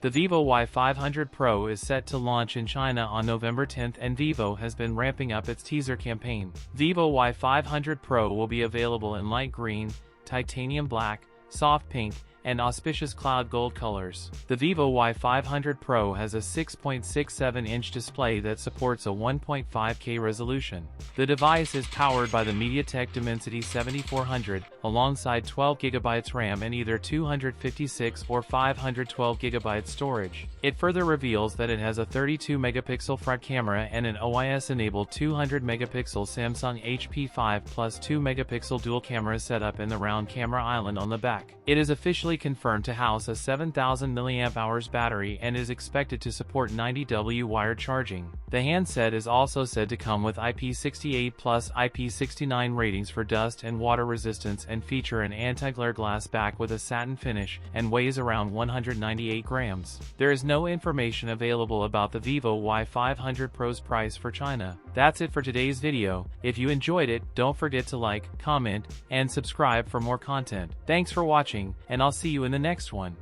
The Vivo Y500 Pro is set to launch in China on November 10th, and Vivo has been ramping up its teaser campaign. Vivo Y500 Pro will be available in light green, titanium black, soft pink, and auspicious cloud gold colors. The Vivo Y500 Pro has a 6.67-inch display that supports a 1.5K resolution. The device is powered by the MediaTek Dimensity 7400, alongside 12GB RAM and either 256 or 512GB storage. It further reveals that it has a 32-megapixel front camera and an OIS-enabled 200-megapixel Samsung HP5 plus 2-megapixel dual camera setup in the round camera island on the back. It is officially confirmed to house a 7000 mAh battery and is expected to support 90W wired charging. The handset is also said to come with IP68 plus IP69 ratings for dust and water resistance and feature an anti-glare glass back with a satin finish and weighs around 198 grams. There is no information available about the Vivo Y500 Pro's price for China. That's it for today's video. If you enjoyed it, don't forget to like, comment, and subscribe for more content. Thanks for watching, and I'll see you in the next one.